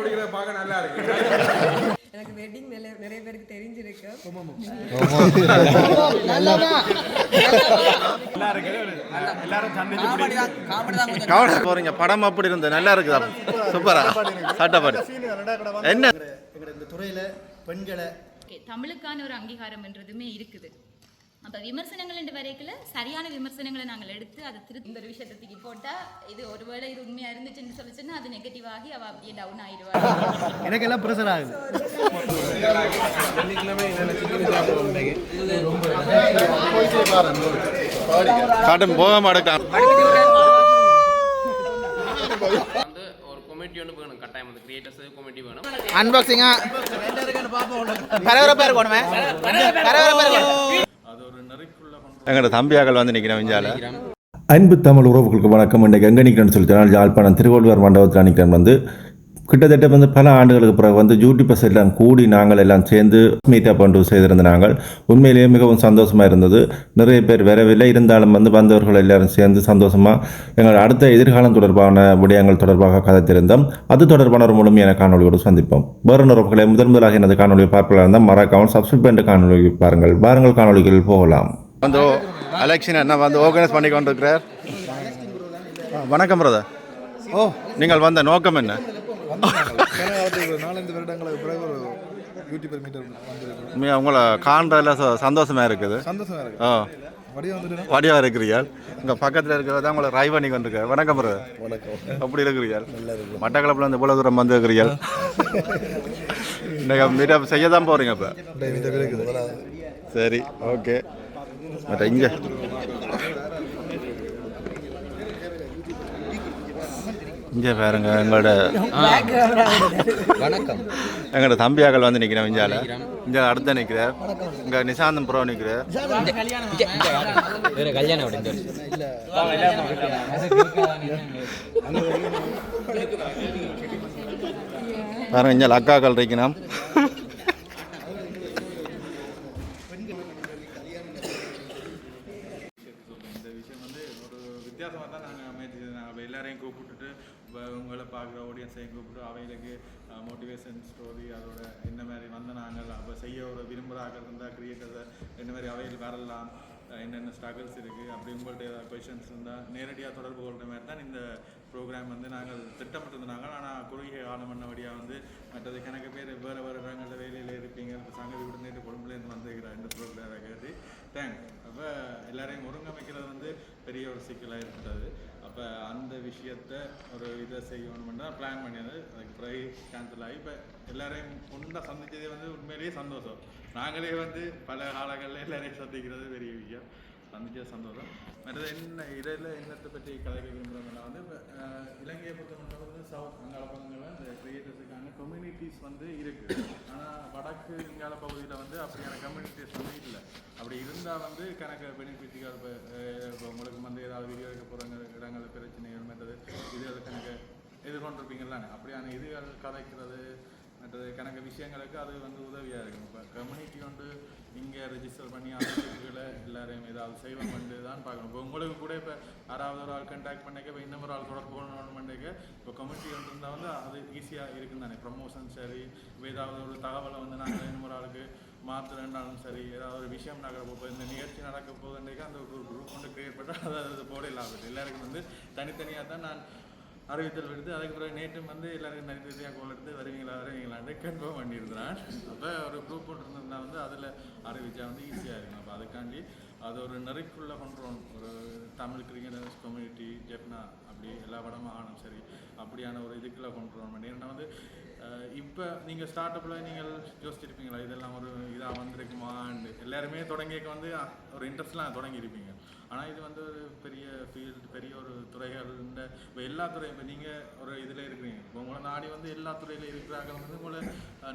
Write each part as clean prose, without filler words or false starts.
முடிக்கிற பார்க்க நல்லா இருக்கு. எனக்கு வெட்டிங் நிறைய பேருக்கு தெரிஞ்சிருக்கு. போறீங்க படம் அப்படி இருந்தது நல்லா இருக்குதா? சூப்பரா சட்டப்படி என்ன இந்த துறையில பெண்களை தமிழுக்கான ஒரு அங்கீகாரம் என்றதுமே இருக்குது. அப்போ விமர்சனங்கள் என்று வரைக்கல சரியான விமர்சனங்களை நாங்கள் எடுத்து அதை இந்த ஒரு விஷயத்தை தூக்கி போட்டால் இது ஒருவேளை இது உண்மையாக இருந்துச்சுன்னு சொல்லிச்சுன்னா அது நெகட்டிவ் ஆகி அவள் அப்படியே டவுன் ஆயிடுவாள். எனக்கு எல்லாம் ப்ரெஷர் ஆகுது. காட்டும் போக மாட்டேன் ஒரு கமிட்டி ஒன்று வேணும், கட்டாயம் வந்து கிரியேட்டர்ஸ் கமிட்டி வேணும். அன்பாக்சிங்கா பரபரப்பா இருக்கணுமே. எங்களோட தம்பியாக்கள் வந்து நிற்கிறேன் விஞ்சால. அன்பு தமிழ் உறவுகளுக்கு வணக்கம். இன்றைக்கு எங்கே நிற்கிறேன்னு சொல்லிட்டு யாழ்ப்பாணம் திருவள்ளுவர் மண்டபத்தில் நிற்கிறேன். வந்து கிட்டத்தட்ட வந்து பல ஆண்டுகளுக்கு பிறகு வந்து யூடியூபர்ஸ் எல்லாம் கூடி நாங்கள் எல்லாம் சேர்ந்து மீட்டப் பண்ணி செய்திருந்த நாங்கள் உண்மையிலேயே மிகவும் சந்தோஷமாக இருந்தது. நிறைய பேர் வரவில்லை, இருந்தாலும் வந்து வந்தவர்கள் எல்லாரும் சேர்ந்து சந்தோஷமாக எங்கள் அடுத்த எதிர்காலம் தொடர்பான விடயங்கள் தொடர்பாக கதைத்திருந்தோம். அது தொடர்பான ஒரு முழுமையான காணொலியோடு சந்திப்போம். வேறு உறவுகளை முதலாக எனது காணொலியை பார்க்கலாம் இருந்தால் மறக்காமல் சப்ஸ்கிரைப் பண்ணிட்டு காணொலி பாருங்கள். வாருங்கள் காணொலிகள் போகலாம். வந்து எலெக்ஷன் என்ன வந்து ஆர்கனைஸ் பண்ணி கொண்டிருக்கிறார். வணக்கம் பிரதர். நீங்கள் வந்த நோக்கம் என்ன? 4 வருடங்களுக்கு பிறகு ஒரு யூடியூபர் மீட்டர் உங்களை காண்றதுல சந்தோஷமா இருக்குது. வடிவா இருக்கிறீர்கள். இங்கே பக்கத்தில் இருக்கிறதா உங்களை ரை பண்ணி கொண்டிருக்காரு. வணக்கம் பிரதர். வணக்கம். அப்படி இருக்கிறீர்கள். மட்டக்களப்பில் வந்து இவ்வளோ தூரம் வந்து இருக்கிறீர்கள். இன்னைக்கு மீட்டப் செய்ய தான் போகிறீங்க இப்போ? சரி, ஓகே. மற்ற இங்கே இங்கே பாருங்க எங்களோட வணக்கம். எங்களோட தம்பியாக்கள் வந்து நிற்கிறேன் விஞ்சால. இங்கே அடுத்த நிற்கிறார். இங்கே நிசாந்தம் ப்ரோ நிற்கிறார். பாருங்க இங்கே அக்காக்கள் இருக்கணும். எல்லாரையும் கூப்பிட்டுட்டு உங்களை பார்க்குற ஆடியன்ஸையும் கூப்பிட்டு அவைகளுக்கு மோட்டிவேஷன் ஸ்டோரி அதோட என்ன மாதிரி வந்து நாங்கள் அப்போ செய்ய ஒரு விரும்புகிறாங்க இருந்தால் கிரியேட்டர்ஸை என்ன மாதிரி அவைகள் வரலாம், என்னென்ன ஸ்ட்ரகிள்ஸ் இருக்குது, அப்படி உங்கள்கிட்ட ஏதாவது கொஷின்ஸ் இருந்தால் நேரடியாக தொடர்பு கொள்கிற மாதிரி தான் இந்த ப்ரோக்ராம் வந்து நாங்கள் திட்டமிட்டிருந்தாங்க. ஆனால் குறுகிய காலம் பண்ணபடியாக வந்து மற்றது கணக்கு பேர் வேறு வேறு இடங்களில் வேலையில் இருப்பீங்க. இப்போ சங்கதி விடுந்துட்டு கொழும்புலேருந்து வந்துருக்கிறார் இந்த ப்ரோக்ராமை கேட்டு தேங்க்ஸ். அப்போ எல்லாரையும் ஒருங்கமைக்கிறது வந்து பெரிய ஒரு சிக்கலாக இருந்தது. அப்போ அந்த விஷயத்தை ஒரு இதை செய்யணும்னா பிளான் பண்ணியது. அதுக்கு பிறகு கேன்சல் ஆகி இப்போ எல்லாரையும் ஒன்றா சந்தித்ததே வந்து உண்மையிலேயே சந்தோஷம். நாங்களே வந்து பல காலங்களில் எல்லாரையும் சந்திக்கிறது பெரிய விஷயம். சந்திச்சது சந்தோஷம். மற்றது என்ன இதில் என்னத்தை பற்றி கதைக்க விரும்புகிறோம்னா வந்து இப்போ இலங்கையை பொறுத்தவரை வந்து சவுத் அங்காள பகுதியில் இந்த கிரியேட்டர்ஸுக்கான கம்யூனிட்டிஸ் வந்து இருக்குது. ஆனால் வடக்கு இங்கால பகுதியில் வந்து அப்படியான கம்யூனிட்டிஸ் வந்து இல்லை. அப்படி இருந்தால் வந்து கணக்கு பெனிஃபிட்டுகள் இப்போ உங்களுக்கு வந்து ஏதாவது வீடியோ எடுக்க போகிற இடங்கள் பிரச்சனைகள் மற்றது இதுகள் கணக்கு எதிர்கொண்டிருப்பீங்களானே அப்படியான இதுகள் கதைக்கிறது மற்றது கணக்கு விஷயங்களுக்கு அது வந்து உதவியாக இருக்கும். இப்போ கம்யூனிட்டி வந்து இங்கே ரெஜிஸ்டர் பண்ணி அதுகளை எல்லாரையும் ஏதாவது செய்வோம் பண்ணி தான் பார்க்கணும். இப்போ உங்களுக்கு கூட இப்போ யாராவது ஒரு ஆள் கண்டாக்ட் பண்ணிக்க இப்போ இன்னும் ஒரு ஆள் தொடர்பு கொள்ளணும் பண்ணிக்க இப்போ கம்யூனிட்டி வந்து இருந்தால் வந்து அது ஈஸியாக இருக்குன்னு தானே. ப்ரமோஷன் சரி, இப்போ ஏதாவது ஒரு தகவலை வந்து நாங்கள் இன்னும் ஒரு ஆளுக்கு மாற்றுறேன்னாலும் சரி, ஏதாவது ஒரு விஷயம் நடக்கிற போது இந்த நிகழ்ச்சி நடக்க போகுதுன்றக்கு அந்த ஒரு குரூப் ஒன்று கிரியேட் பண்ணால் அது போட இல்லாமல் எல்லாருக்கும் வந்து தனித்தனியாக தான் நான் அறிவித்தல் விடுத்து. அதுக்கு பிறகு நேற்றும் வந்து எல்லாருக்கும் தனித்தனியாக கோல் எடுத்து வருவீங்களான்னு கன்ஃபார்ம் பண்ணியிருக்கிறான். அப்போ ஒரு குரூப் ஒன்று இருந்ததுன்னா வந்து அதில் அறிவிச்சா வந்து ஈஸியாக இருக்கும். அப்போ அதுக்காண்டி அது ஒரு நெருக்குள்ளே பண்ணுறோம். ஒரு தமிழ் கிரிக்கெட்டர்ஸ் கம்யூனிட்டி ஜெப்னா அப்படி எல்லா படமும் ஆகணும் சரி அப்படியான ஒரு இதுக்குள்ளே கொண்டுறோம் பண்ணி. ஏன்னா வந்து இப்போ நீங்கள் ஸ்டார்ட் அப்பில் நீங்கள் யோசிச்சிருப்பீங்களா இதெல்லாம் ஒரு இதாக வந்திருக்குமான்னு. எல்லாருமே தொடங்கிக்க வந்து ஒரு இன்ட்ரெஸ்ட்லாம் தொடங்கியிருப்பீங்க. ஆனால் இது வந்து ஒரு பெரிய ஃபீல்டு, பெரிய ஒரு துறைகள் இந்த இப்போ எல்லா துறையும் இப்போ நீங்கள் ஒரு இதில் இருக்கிறீங்க. இப்போ உங்களை நாடி வந்து எல்லா துறையில் இருக்கிறாங்க வந்து உங்களை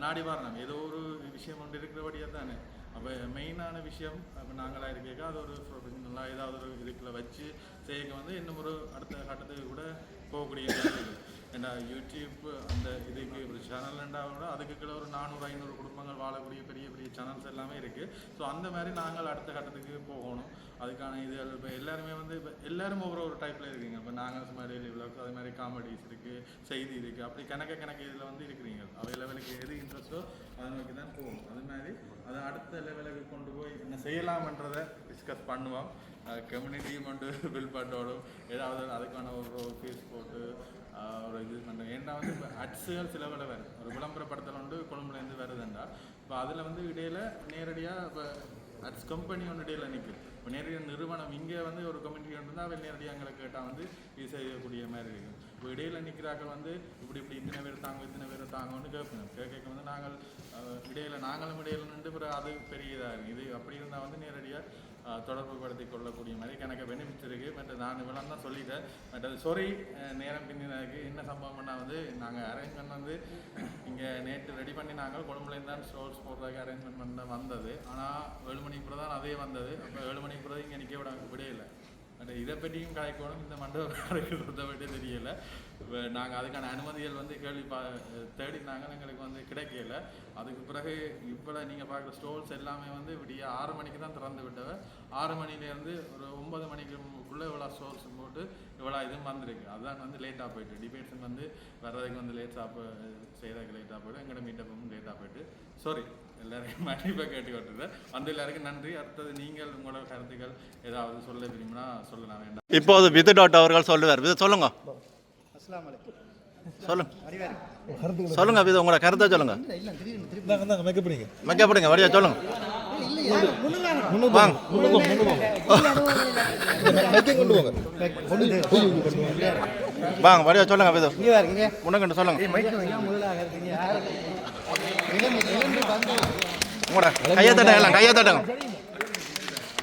நாடி வரணும். ஏதோ ஒரு விஷயம் ஒன்று இருக்கிறபடியாக தானே. அப்போ மெயினான விஷயம் இப்போ நாங்களாக இருக்கேக்க அது ஒரு ப்ரொஃபஷனலாக ஏதாவது ஒரு இதுக்குள்ள வச்சு செய்ய வந்து இன்னும் ஒரு அடுத்த கட்டத்துக்கு கூட போகக்கூடிய ஏன்னா யூடியூப் அந்த இதுக்கு ஒரு சேனல்ண்டா விட அதுக்கு கீழே ஒரு 400-500 குடும்பங்கள் வாழக்கூடிய பெரிய பெரிய சேனல்ஸ் எல்லாமே இருக்குது. ஸோ அந்த மாதிரி நாங்கள் அடுத்த கட்டத்துக்கு போகணும். அதுக்கான இது இப்போ எல்லாருமே வந்து இப்போ எல்லோரும் ஒரு டைப்பில் இருக்கீங்க. இப்போ நாங்கள் சும்மா டெய்லி விளாக்ஸ் அது மாதிரி காமெடிஸ் இருக்குது, செய்தி இருக்குது, அப்படி கணக்கு இதில் வந்து இருக்கிறீங்க. அவை லெவலுக்கு எது இன்ட்ரெஸ்ட்டோ அதை நோக்கி தான் போகும். அது மாதிரி அதை அடுத்த லெவலுக்கு கொண்டு போய் என்ன செய்யலாம்ன்றதை டிஸ்கஸ் பண்ணுவோம். கம்யூனிட்டியும் கொண்டு பில் பண்ணோடும், ஏதாவது அதுக்கான ஒரு ஃபீஸ் போட்டு ஒரு இது பண்ணுறோம். ஏன்னா வந்து இப்போ அட்ஸுகள் சில வேலை வருது, ஒரு விளம்பரப்படுத்தல் வந்து கொழும்புலேருந்து வருதுண்டா. இப்போ அதில் வந்து இடையில் நேரடியாக இப்போ அட்ஸ் கம்பெனி ஒன்று இடையில் நிற்கும். இப்போ நேரடியாக நிறுவனம் இங்கே வந்து ஒரு கம்யூனிட்டி ஒன்று இருந்தால் அவள் நேரடியாக எங்களை கேட்டால் வந்து இது செய்யக்கூடிய மாதிரி இருக்கும். இப்போ இடையில் நிற்கிறாக்கள் வந்து இப்படி இத்தனை பேர் தாங்கன்னு கேட்போம். கேட்க வந்து நாங்களும் இடையில் நின்று பிறகு அது பெரிய இதாக இருக்கும். இது அப்படி இருந்தால் வந்து நேரடியாக தொடர்பு படுத்தி கொள்ளக்கூடிய மாதிரி எனக்கு பெனிஃபிட்ஸ் இருக்குது. பட் நான் இவ்வளோ தான் சொல்லிட்டேன். பட் அது நேரம் பின்னினதுக்கு என்ன சம்பவம்னா வந்து நாங்கள் அரேஞ்ச்மெண்ட் வந்து இங்கே நேற்று ரெடி பண்ணி நாங்கள் கொழும்புலேருந்து தான் ஸ்டோர்ஸ் போடுறதுக்கு அரேஞ்ச்மெண்ட் பண்ண வந்தது. ஆனால் 7 மணிக்கு பிறகு தான் அதே வந்தது. அப்போ 7 மணிக்கு பிறகு இங்கே நிற்க விடையில்லை. பட் இதை பற்றியும் காய்க்கணும் இந்த மண்டபக்காரருக்கு சுத்த பற்றி தெரியலை. நாங்கள் அதுக்கான அனுமதிகள் வந்து தேடினாங்க, எங்களுக்கு வந்து கிடைக்கல. அதுக்கு பிறகு இப்போ நீங்கள் பார்க்குற ஸ்டோர்ஸ் எல்லாமே வந்து விடிய 6 மணிக்கு தான் திறந்து விட்டவ. 6 மணிலேருந்து ஒரு 9 மணிக்குள்ளே இவ்வளோ ஸ்டோர்ஸ் போட்டு இவ்வளோ இதுவும் வந்திருக்கு. அதுதான் வந்து லேட்டாக போயிட்டு டிபேட்ஸும் வந்து வர்றதுக்கு வந்து செய்கிறதுக்கு லேட்டாக போய்ட்டு எங்களோட மீட்டப்பும் லேட்டாக போயிட்டு சாரி எல்லாரையும் மன்னிப்பாக கேட்டுக்கொண்டிருக்கேன். வந்து எல்லாருக்கும் நன்றி. அடுத்தது நீங்கள் உங்களோட கருத்துக்கள் ஏதாவது சொல்ல விரும்பினா சொல்லலாம். வேண்டாம். இப்போது விது டாட் அவர்கள் சொல்லுவார். விது சொல்லுங்க. அஸ்ஸலாமு அலைக்கும். சொல்லுங்க விது, உங்களோட கருத்தை சொல்லுங்க. மெக்கப்படுங்க வழியா சொல்லுங்க. வாங்க வழியா சொல்லுங்க விது. முன்னக்கண்டு சொல்லுங்க. உங்களோட கையை தட்டுங்க,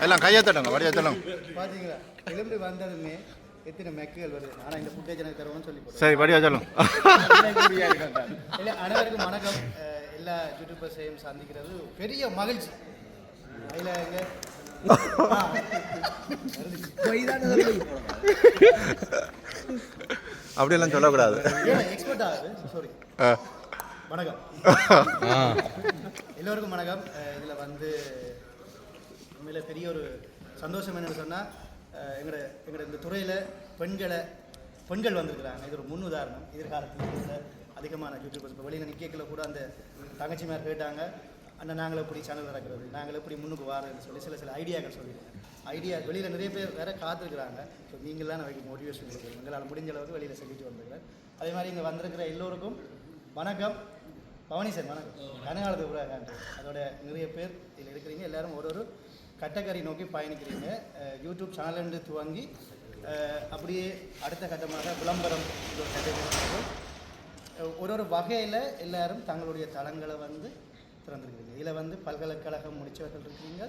எல்லாம் கையை தட்டுங்க வழியா சொல்லுங்க. பார்த்தீங்களா, எலும்பு வந்ததுமே எத்தனை மெக்குகள் வருது. ஆனால் இந்த ஃபுட்டேஜ் எனக்கு தருவோம்னு சொல்லி போடுறேன். சரி வழியா சொல்லுங்க. இல்லை, அனைவருக்கும் வணக்கம். எல்லா யூடியூபர்ஸையும் சந்திக்கிறது பெரிய மகிழ்ச்சி. அதில் எங்க அப்படியெல்லாம் சொல்லக்கூடாது. எக்ஸ்பர்ட் ஆகுது. சாரி. வணக்கம் எல்லோருக்கும் வணக்கம். இதில் வந்து உண்மையில பெரிய ஒரு சந்தோஷம் என்னென்னு சொன்னால், எங்களோட இந்த துறையில் பெண்கள் வந்திருக்கிறாங்க. இது ஒரு முன் உதாரணம். எதிர்காலத்தில் அதிகமான யூடியூபர்ஸ் இப்போ வெளியில் நிற்கல கூட அந்த தங்கச்சிமார் கேட்டாங்க, அண்ணன் நாங்கள் எப்படி சேனல் நடக்கிறது, நாங்கள் எப்படி முன்னுக்கு வாரதுன்னு சொல்லி சில ஐடியாக்கள் சொல்லியிருக்கேன். வெளியில் நிறைய பேர் வேறு காத்திருக்கிறாங்க. ஸோ நீங்களாம் நான் மோட்டிவேஷன் கொடுக்குறேன். எங்களால் முடிஞ்ச அளவுக்கு வெளியில் சொல்லிட்டு வந்துருக்கேன். அதே மாதிரி இங்கே வந்திருக்கிற எல்லோருக்கும் வணக்கம். பவனி சார் வணக்கம். கனகாலத்து ஊராக அதோட நிறைய பேர் இதில் இருக்கிறீங்க. எல்லோரும் ஒரு கட்டக்கரை நோக்கி பயணிக்கிறீங்க. யூடியூப் சேனல்லேருந்து துவங்கி அப்படியே அடுத்த கட்டமாக விளம்பரம் ஒரு வகையில் எல்லாரும் தங்களுடைய தளங்களை வந்து திறந்துருக்கிறீங்க. இதில் வந்து பல்கலைக்கழகம் முடித்தவர்கள் இருக்கிறீங்க,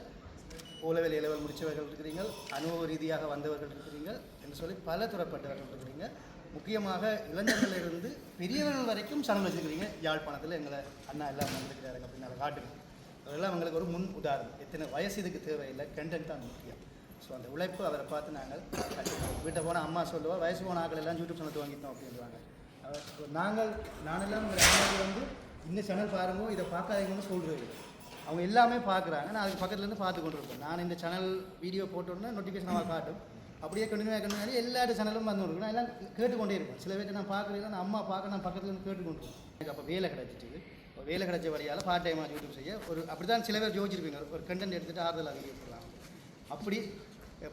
ஓலெவல் ஏலெவல் முடித்தவர்கள் இருக்கிறீங்க, அனுபவ ரீதியாக வந்தவர்கள் இருக்கிறீங்க என்று சொல்லி பல துறைப்பட்டவர்கள் இருக்கிறீங்க. முக்கியமாக இளைஞர்களிலிருந்து பெரியவர்கள் வரைக்கும் சேனல் வச்சுருக்கிறீங்க. யாழ்ப்பாணத்தில் எங்களை அண்ணா எல்லாம் வந்திருக்கிறாரு அப்படின்னு காட்டுங்க. அதெல்லாம் எங்களுக்கு ஒரு முன் உதாரணம். எத்தனை வயசு இதுக்கு தேவையில்லை, கண்டென்ட் தான் முக்கியம். ஸோ அந்த உழைப்பு அவரை பார்த்து நாங்கள் வீட்டை போனால் அம்மா சொல்லுவோம், வயசு போன ஆக்கள் எல்லாம் யூடியூப் சேனல் வாங்கிட்டோம் அப்படின்றாங்க. நானெல்லாம் உங்களை அம்மாவுக்கு வந்து இந்த சேனல் பாருங்க, இதை பார்க்காதீங்கன்னு சொல்கிறது. அவங்க எல்லாமே பார்க்குறாங்க. நான் அதுக்கு பக்கத்துலேருந்து பார்த்து கொண்டு இருப்பேன். நான் இந்த சேனல் வீடியோ போட்டோன்னா நோட்டிஃபிகேஷன் அவள் காட்டும். அப்படியே கண்டினியூ எல்லா சேனலும் வந்து இருக்கும். நான் எல்லாம் கேட்டுக்கொண்டே இருப்பேன். சில பேர்ட்டு நான் பார்க்குறேன், நான் அம்மா பார்க்க நான் பக்கத்துலேருந்து கேட்டுக்கொண்டு இருக்கேன். எனக்கு அப்போ வேலை கிடச்சிட்டு வேலை கிடைச்ச வழியால் பார்ட் டைமாக யூடியூப் செய்ய அப்படி தான் சில பேர் யோசிச்சிருப்பீங்க. ஒரு கண்டென்ட் எடுத்துகிட்டு ஆறுதலாக வீடியோ போடலாம். அப்படி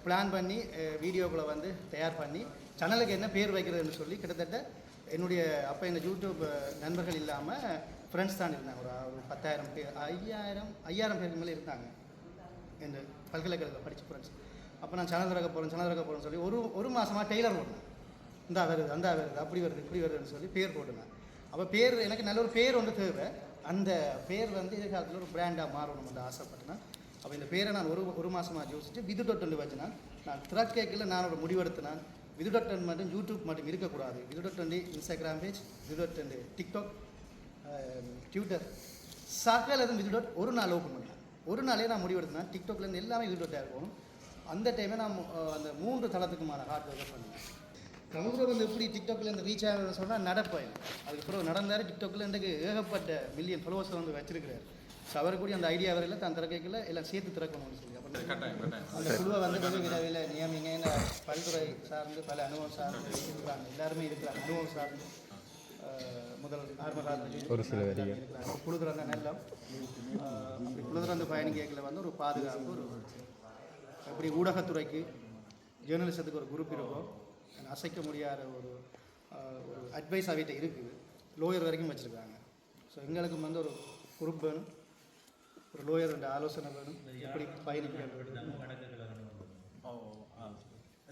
பிளான் பண்ணி வீடியோக்களை வந்து தயார் பண்ணி சேனலுக்கு என்ன பேர் வைக்கிறதுன்னு சொல்லி கிட்டத்தட்ட என்னுடைய அப்போ இந்த யூடியூப் நண்பர்கள் இல்லாமல் ஃப்ரெண்ட்ஸ் தான் இருந்தாங்க. ஒரு 10,000 பேர் 5,000 பேருக்கு மேலே இருந்தாங்க என் பல்கலைக்கழகத்தில் படித்த ஃப்ரெண்ட்ஸ். அப்போ நான் சேனல் திறக்க போகிறேன்னு சொல்லி ஒரு மாதமாக டெய்லர் போட்டேன். அந்த வருது அப்படி வருது இப்படி வருதுன்னு சொல்லி பேர் போட்டுனேன். அப்போ பேர் எனக்கு நல்ல ஒரு பேர் வந்து தேவை. அந்த பேர் வந்து எதிர்காலத்தில் ஒரு பிராண்டாக மாறணும் என்று ஆசைப்பட்டேன். அப்போ இந்த பேரை நான் ஒரு மாதமாக யோசிச்சுட்டு விது.டொண்டு வச்சுனா நான் திறக்கையில் நான் ஒரு முடிவெடுத்தினேன். விது.டொண்டு மட்டும் யூடியூப் மட்டும் இருக்கக்கூடாது. விது.டொண்டு இன்ஸ்டாகிராம் பேஜ், விது.டொண்டு டிக்டாக், ட்விட்டர், சகலதும் விது.டொட் ஒரு நாள் ஓப்பன் பண்ணேன். ஒரு நாளே நான் முடிவெடுத்தினேன். டிக்டாக்லேருந்து எல்லாமே விது.டொட்டாக இருக்கணும். அந்த டைமே நான் அந்த 3 தளத்துக்குமான ஹார்ட்வேர் பண்ணேன். தமிழ் வந்து எப்படி டிக்டாக்ல இருந்து ரீச் ஆகுதுன்னு சொன்னால் நடப்பேன் அதுக்கப்புறம் நடந்தார் டிக்டாக்ல இன்றைக்கு ஏகப்பட்ட மில்லியன் ஃபாலோவர்ஸ் வந்து வச்சிருக்கிறார். ஸோ அவர் கூட அந்த ஐடியா வரல தான் திறக்கல எல்லாம் சேர்த்து திறக்கணும்னு சொல்லி அப்புறம் அந்த குழுவை வந்து கொஞ்சம் விரைவில் நியமிங்க. ஏன்னா பல்துறை சார்ந்து பல அனுபவம் சார்ந்து இருக்கிறாங்க, எல்லாருமே இருக்கிறாங்க அனுபவம் சார்ந்து. முதல் ஆர்வம் ஒரு சில இருக்கிறாங்க குழு திறந்த நல்லம். அப்படி குழு திறந்த பயணிகளை வந்து ஒரு பாதுகாப்பு, ஒரு எப்படி ஊடகத்துறைக்கு ஜேர்னலிசத்துக்கு ஒரு குரூப் இருக்கும், அசைக்க முடியாத ஒரு அட்வைஸ் அவைகிட்ட இருக்குது, லோயர் வரைக்கும் வச்சுருக்காங்க. ஸோ எங்களுக்கும் வந்து ஒரு குரூப் வேணும், ஒரு லோயர் ஆலோசனை வேணும், எப்படி பயணிக்கிறது.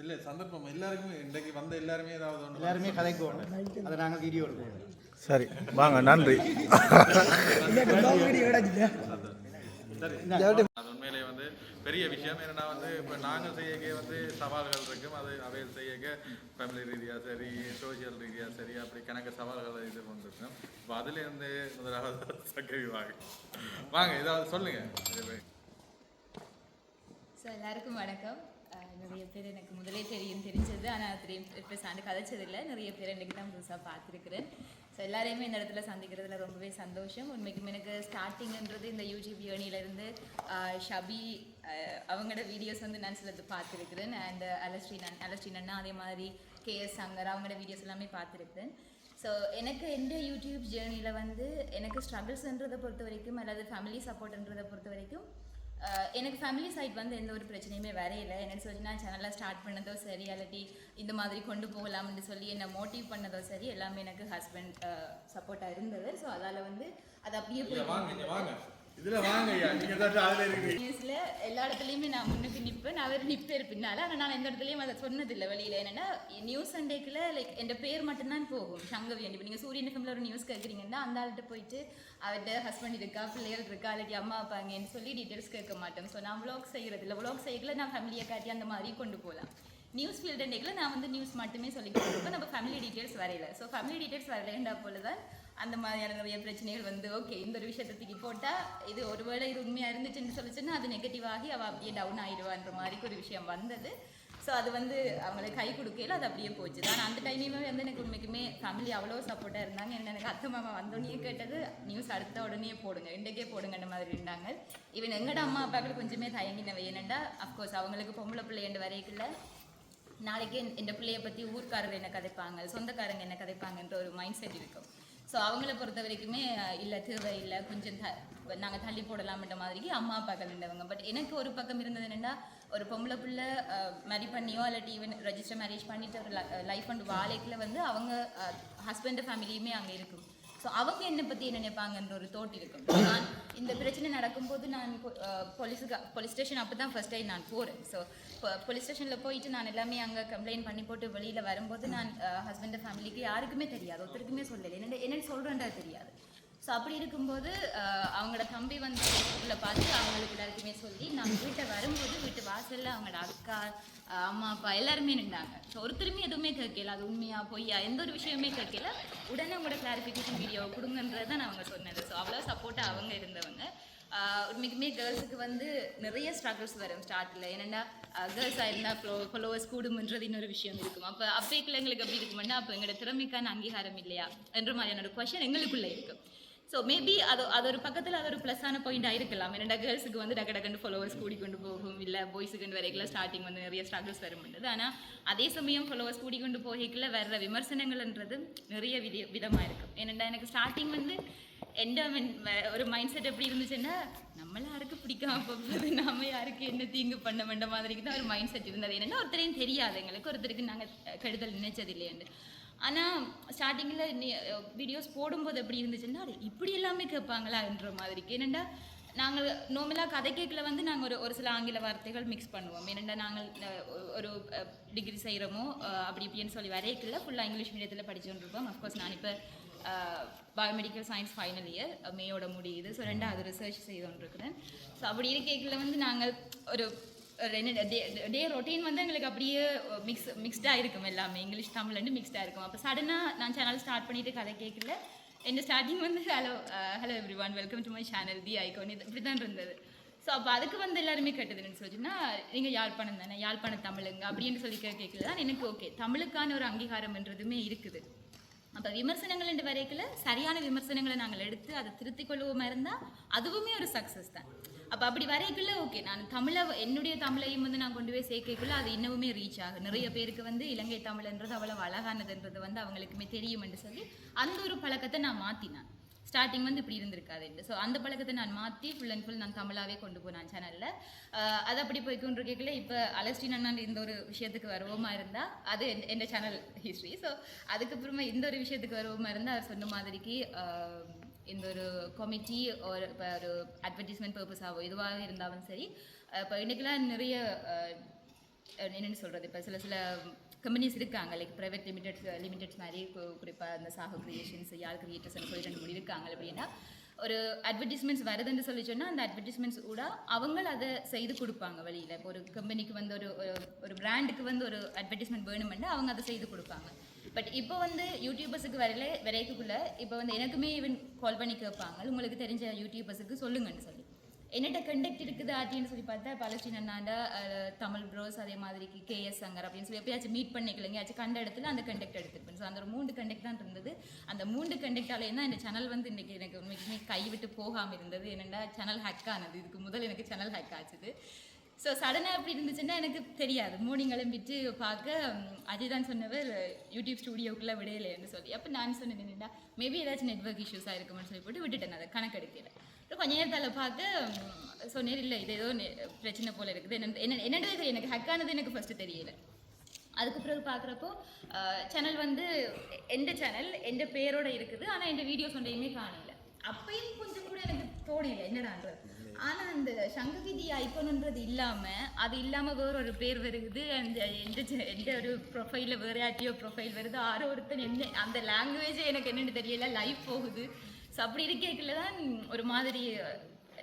இல்லை சந்தர்ப்பம் எல்லாருக்குமே இன்றைக்கு வந்த எல்லாருமே ஏதாவது ஒன்று எல்லாருமே கதைக்கு போகணும், அதை நாங்கள் வீடியோ எடுப்போம். சரி வாங்க, நன்றி. அது உண்மையிலே வந்து பெரிய விஷயம். என்னென்னா வந்து இப்போ நாங்கள் செய்யக்க வந்து சவால்கள் இருக்கும், அது அவையில் செய்யக்க ஃபேமிலி ரீதியாக சரி, சோசியல் ரீதியாக சரி, அப்படி கணக்கு சவால்களை இது கொண்டிருக்கோம். இப்போ அதுலேருந்து முதலாவது சக்கரி வாங்க ஏதாவது சொல்லுங்கள். ஸோ எல்லாருக்கும் வணக்கம். நிறைய பேர் எனக்கு முதலே தெரிஞ்சது, ஆனால் இப்போ சாண்டு கதைச்சதில்லை. நிறைய பேர் இன்றைக்கி தான் புதுசாக பார்த்துருக்குறேன். ஸோ எல்லாரையுமே இந்த இடத்துல சந்திக்கிறதுல ரொம்பவே சந்தோஷம். உண்மைக்கும் எனக்கு ஸ்டார்டிங்ன்றது இந்த யூடியூப் ஜேர்னிலேருந்து ஷபி அவங்களோட வீடியோஸ் வந்து நான் சிலது பார்த்துருக்குறேன். அண்ட் அலஸ்ரீன் அண்ணா, அதே மாதிரி KS சங்கர் அவங்களோட வீடியோஸ் எல்லாமே பார்த்துருக்குறேன். ஸோ எனக்கு எந்த யூடியூப் ஜேர்னியில் வந்து எனக்கு ஸ்ட்ரகிள்ஸ்ன்றதை பொறுத்த வரைக்கும் அல்லது ஃபேமிலி சப்போர்ட்ன்றதை பொறுத்த வரைக்கும் எனக்கு ஃபேமிலி சைட் வந்து எந்த ஒரு பிரச்சனையுமே வரையில. என்னென்னு சொல்லி நான் சேனலில் ஸ்டார்ட் பண்ணதோ சரி, இல்லாட்டி இந்த மாதிரி கொண்டு போகலாம்னு சொல்லி என்னை மோட்டிவ் பண்ணதோ சரி, எல்லாமே எனக்கு ஹஸ்பண்ட் சப்போர்ட்டாக இருந்தது. ஸோ அதால் வந்து அது அப்படியே நியூஸில் எல்லா இடத்துலையுமே நான் முன்னுக்கு நிற்பேன், அவர் நிற்பேர் பின்னால். ஆனால் நான் எந்த இடத்துலையும் அதை சொன்னதில்லை வெளியில். என்னென்னா நியூஸ் அண்டேக்கில் லைக் என் பேர் மட்டும்தான் போகும், சங்கவி. இப்போ நீங்கள் சூரியன் எஃப்எம்ல ஒரு நியூஸ் கேட்குறீங்கன்னா அந்த ஆள்கிட்ட போயிட்டு அவர்கிட்ட ஹஸ்பண்ட் இருக்கா, பிள்ளைகள் இருக்கா, இல்லாட்டி அம்மா அப்பாங்கன்னு சொல்லி டீட்டெயில்ஸ் கேட்க மாட்டேன். ஸோ நான் விளாக் செய்கிறது இல்லை, விளாக் செய்யல நான் ஃபேமிலியை காட்டி அந்த மாதிரி கொண்டு போகலாம். நியூஸ் ஃபீல்டு அண்டேக்கில் நான் வந்து நியூஸ் மட்டுமே சொல்லிக்கிட்டு இருப்பேன், நம்ம ஃபேமிலி டீட்டெயில்ஸ் வரையில. ஸோ ஃபேமிலி டீட்டெயில்ஸ் வரையிலேண்டா போல தான் அந்த மாதிரியான நிறைய பிரச்சனைகள் வந்து ஓகே இந்த ஒரு விஷயத்தை தூக்கி போட்டால் இது ஒருவேளை இது உண்மையாக இருந்துச்சுன்னு சொல்லிச்சுன்னா அது நெகட்டிவ் ஆகி அவள் அப்படியே டவுன் ஆகிடுவான்ற மாதிரி ஒரு விஷயம் வந்தது. ஸோ அது வந்து அவங்களுக்கு கை கொடுக்கல, அது அப்படியே போச்சு. ஆனால் அந்த டைமே வந்து எனக்கு உண்மைக்குமே ஃபேமிலி அவ்வளோ சப்போர்ட்டாக இருந்தாங்க. என்ன எனக்கு அத்தை மாமா வந்தோடனே கேட்டது நியூஸ் அடுத்த உடனே போடுங்க, இன்றைக்கே போடுங்கன்ற மாதிரி இருந்தாங்க. ஈவன் எங்களோட அம்மா அப்பாக்கள் கொஞ்சமே தயங்கினவை. என்னென்னா அஃப்கோர்ஸ் அவங்களுக்கு பொம்பளை பிள்ளைண்டு வரைக்குள்ள நாளைக்கு என் பிள்ளையை பற்றி ஊர்க்காரர் என்ன கதைப்பாங்க, சொந்தக்காரங்க என்ன கதைப்பாங்கன்ற ஒரு மைண்ட் செட் இருக்கும். ஸோ அவங்கள பொறுத்த வரைக்குமே இல்லை தேவை இல்லை, கொஞ்சம் நாங்கள் தள்ளி போடலாம்ன்ற மாதிரிக்கு அம்மா அப்பாக்கள் இருந்தவங்க. பட் எனக்கு ஒரு பக்கம் இருந்தது என்னென்னா, ஒரு பொம்பளை பிள்ளை மேரி பண்ணியோ இல்லாட்டி ஈவன் ரெஜிஸ்டர் மேரேஜ் பண்ணிட்டு ஒரு லைஃப் அண்ட் வாழைக்கில் வந்து அவங்க ஹஸ்பண்ட் ஃபேமிலியுமே அங்கே இருக்கும். ஸோ அவங்க என்னை பற்றி என்ன நினைப்பாங்கன்ற ஒரு தோட் இருக்கும். நான் இந்த பிரச்சனை நடக்கும்போது நான் போலீஸ் ஸ்டேஷன் அப்போ தான் ஃபர்ஸ்ட் டைம் நான் போகிறேன். ஸோ போலீஸ் ஸ்டேஷனில் போயிட்டு நான் எல்லாமே அங்கே கம்ப்ளைண்ட் பண்ணி போட்டு வெளியில் வரும்போது நான் ஹஸ்பண்ட் ஃபேமிலிக்கு யாருக்குமே தெரியாது, ஒருத்தருக்குமே சொல்லலை, என்னென்னு சொல்கிறேன்றது தெரியாது. ஸோ அப்படி இருக்கும்போது அவங்களோட தம்பி வந்து ஃபேஸ்புக்கில் பார்த்து அவங்களுக்கு எல்லாருக்குமே சொல்லி நான் வீட்டை வரும்போது வீட்டு வாசலில் அவங்களோட அக்கா அம்மா அப்பா எல்லாருமே நின்றாங்க. ஸோ ஒருத்தருமே எதுவுமே கேட்கல, அது உண்மையா பொய்யா எந்த ஒரு விஷயமே கேட்கல. உடனே அவங்களோட கிளாரிஃபிகேஷன் வீடியோ கொடுங்கன்றது தான் அவங்க சொன்னது. ஸோ அவ்வளோ சப்போர்ட்டாக அவங்க இருந்தவங்க. உண்மைக்குமே கேர்ள்ஸுக்கு வந்து நிறைய ஸ்ட்ரகிள்ஸ் வரும் ஸ்டார்ட்டில். என்னென்னா கேர்ள்ஸாக இருந்தால் ஃபாலோவர்ஸ் கூடுமன்றது இன்னொரு விஷயம் இருக்கும். அப்போக்குள்ள எங்களுக்கு எப்படி இருக்குமென்னா, அப்போ எங்களோட திறமைக்கான அங்கீகாரம் இல்லையா என்ற மாதிரியான ஒரு கொஷன் எங்களுக்குள்ளே இருக்கும். ஸோ மேபி அது ஒரு பக்கத்தில் அது ஒரு ப்ளஸ்ஸான பாயிண்டாக இருக்கலாம். என்னென்னா கேர்ள்ஸுக்கு வந்து டக்கு ஃபாலோவர்ஸ் கூடிக்கொண்டு போகும், இல்லை பாய்ஸுக்கு வரைக்கும் ஸ்டார்டிங் வந்து நிறைய ஸ்ட்ரகிள்ஸ் வரும்ன்றது. ஆனால் அதே சமயம் ஃபாலோவர்ஸ் கூடிக்கொண்டு போகல வர்ற விமர்சனங்கள்ன்றது நிறைய விதமாக இருக்கும். என்னென்னா எனக்கு ஸ்டார்டிங் வந்து எந்த ஒரு மைண்ட் செட் எப்படி இருந்துச்சுன்னா, நம்மள யாருக்கு பிடிக்காம போகுது, நம்ம யாருக்கு என்ன தீங்கு பண்ண வேண்ட மாதிரிக்கு தான் ஒரு மைண்ட் செட் இருந்தது. என்னென்னா ஒருத்தரையும் தெரியாது எங்களுக்கு, ஒருத்தருக்கு நாங்கள் கெடுதல் நினைச்சது இல்லையாண்டு. ஆனால் ஸ்டார்டிங்கில் வீடியோஸ் போடும்போது எப்படி இருந்துச்சுன்னா, அது இப்படி எல்லாமே கேட்பாங்களான்ற மாதிரிக்கு. என்னென்னா நாங்கள் நார்மலாக கதை கேட்கல வந்து நாங்கள் ஒரு சில ஆங்கில வார்த்தைகள் மிக்ஸ் பண்ணுவோம். ஏன்னா நாங்கள் ஒரு டிகிரி செய்கிறோமோ அப்படி இப்படின்னு சொல்லி வரைக்கல ஃபுல்லாக இங்கிலீஷ் மீடியத்தில் படிச்சுட்டு இருப்போம். அஃப்கோர்ஸ் நான் இப்போ பயோமெடிக்கல் சயின்ஸ் ஃபைனல் இயர் மேயோட முடியுது. ஸோ 2வது ரிசர்ச் செய்துകൊണ്ടിருக்கிறேன். ஸோ அப்படி இருக்கையில் வந்து நாங்கள் ஒரு டே ரொட்டீன் வந்து எங்களுக்கு அப்படியே மிக்ஸ்டாக இருக்கும், எல்லாமே இங்கிலீஷ் தமிழ்லேருந்து மிக்ஸ்டாக இருக்கும். அப்போ சடனாக நான் சேனல் ஸ்டார்ட் பண்ணிவிட்டு கதை கேட்கல. என் ஸ்டார்டிங் வந்து hello every one, welcome to my channel the icon, இது இப்படி தான் இருந்தது. ஸோ அப்போ அதுக்கு வந்து எல்லாருமே கேட்டதுன்னு சொல்லிச்சுன்னா நீங்கள் யாழ்ப்பாணம் தானே, யாழ்ப்பாண தமிழுங்க அப்படின்னு சொல்லி கேட்கல தான் எனக்கு ஓகே தமிழுக்கான ஒரு அங்கீகாரம்ன்றதுமே இருக்குது. அப்போ விமர்சனங்கள் என்று வரைக்கல சரியான விமர்சனங்களை நாங்கள் எடுத்து அதை திருத்திக் கொள்வோமா இருந்தால் அதுவுமே ஒரு சக்ஸஸ் தான். அப்போ அப்படி வரைக்குள்ள ஓகே நான் என்னுடைய தமிழையும் வந்து நான் கொண்டு போய் சேர்க்கக்குள்ள அது இன்னமுமே ரீச் ஆகும். நிறைய பேருக்கு வந்து இலங்கை தமிழ்ன்றது அவ்வளவு அழகானதுன்றது வந்து அவங்களுக்குமே தெரியும்னு சொல்லி அந்த ஒரு பழக்கத்தை நான் மாற்றினேன். ஸ்டார்டிங் வந்து இப்படி இருந்திருக்காது. ஸோ அந்த பழக்கத்தை நான் மாற்றி ஃபுல் அண்ட் ஃபுல் நான் தமிழாகவே கொண்டு போனேன் சேனலில். அது அப்படி போய்க்கொண்டு கேட்கல. இப்போ அலஸ்டின் அண்ணா இந்த ஒரு விஷயத்துக்கு வருவோமா இருந்தால் அது என் சேனல் ஹிஸ்ட்ரி. ஸோ அதுக்கப்புறமா இந்த ஒரு விஷயத்துக்கு வருவோமா இருந்தால் அவர் சொன்ன மாதிரிக்கு இந்த ஒரு கமிட்டி ஒரு இப்போ ஒரு அட்வர்டைஸ்மெண்ட் பர்பஸாகவோ இதுவாக இருந்தாலும் சரி, இப்போ இன்றைக்கெலாம் நிறைய என்னென்னு சொல்கிறது, இப்போ சில கம்பெனிஸ் இருக்காங்க, லைக் ப்ரைவேட் லிமிடெட்ஸ் மாதிரி, குறிப்பாக அந்த சாஹோ கிரியேஷன்ஸ், யாழ் கிரியேட்டர்ஸ்னு சொல்லி 2 இருக்காங்க. அப்படின்னா ஒரு அட்வர்டைஸ்மெண்ட்ஸ் வருதுன்னு சொல்லி சொன்னால் அந்த அட்வர்டைஸ்மெண்ட்ஸ் கூட அவங்க அதை செய்து கொடுப்பாங்க வெளியில். இப்போ ஒரு கம்பெனிக்கு வந்து ஒரு பிராண்டுக்கு வந்து ஒரு அட்வர்டைஸ்மெண்ட் வேணுமென்று அவங்க அதை செய்து கொடுப்பாங்க. பட் இப்போ வந்து யூடியூபர்ஸுக்கு வரைக்குள்ள இப்போ வந்து எனக்குமே ஈவன் கால் பண்ணி கேட்பாங்க, உங்களுக்கு தெரிஞ்ச யூடியூபர்ஸுக்கு சொல்லுங்கன்னு சொல்லி. என்னட்ட கண்டெக்ட் இருக்குது ஆட்டின்னு சொல்லி பார்த்தா பலஸ்டீன் அண்ணாண்ட தமிழ் ப்ரோஸ், அதே மாதிரி KS சங்கர் அப்படின்னு சொல்லி எப்பயாச்சும் மீட் பண்ணிக்கலைங்க ஆச்சு கண்ட இடத்துல அந்த கண்டெக்ட் எடுத்துருப்பேன். ஸோ அந்த ஒரு 3 கண்டெக்ட் தான் இருந்தது. அந்த 3 கண்டெக்டாலே தான் இந்த சேனல் வந்து இன்றைக்கி எனக்கு உண்மைக்குமே கைவிட்டு போகாமல் இருந்தது. என்னென்னா சேனல் ஹேக் ஆனது. இதுக்கு முதல் எனக்கு சேனல் ஹேக் ஆச்சுது. ஸோ சடனாக எப்படி இருந்துச்சுன்னா எனக்கு தெரியாது. மார்னிங் கிளம்பிட்டு பார்க்க அஜய் தான் சொன்னவர் யூடியூப் ஸ்டூடியோக்குள்ளே விடையிலேன்னு சொல்லி. அப்போ நான் சொன்னேன் என்னென்னா மேபி ஏதாச்சும் நெட்வொர்க் இஷ்யூஸாக இருக்குமென்னு சொல்லி போட்டு விட்டுட்டேன். அதை கணக்கெடுக்கல. கொஞ்ச நேரத்தில் பார்க்க சொன்னேன் இல்லை இது ஏதோ பிரச்சனை போல் இருக்குது. என்னென்னது எனக்கு ஹேக் ஆனது எனக்கு ஃபஸ்ட்டு தெரியலை. அதுக்கு பிறகு பார்க்குறப்போ சேனல் வந்து எந்த சேனல் எந்த பேரோட இருக்குது, ஆனால் எந்த வீடியோஸ் ஒன்றையுமே காணல. அப்பயும் கொஞ்சம் கூட எனக்கு தோணலை என்னடான்றது. ஆனால் அந்த சங்ககிதி ஐக்கோன்ன்றது இல்லாமல் அது இல்லாமல் வேறு ஒரு பேர் வருது. எந்த ஒரு ப்ரொஃபைலில் வேறு யார்ட்டியோ ப்ரொஃபைல் வருது. ஆரோ ஒருத்தன் என்ன அந்த லாங்குவேஜே எனக்கு என்னென்னு தெரியல, லைவ் போகுது. ஸோ அப்படி இருக்கல தான் ஒரு மாதிரி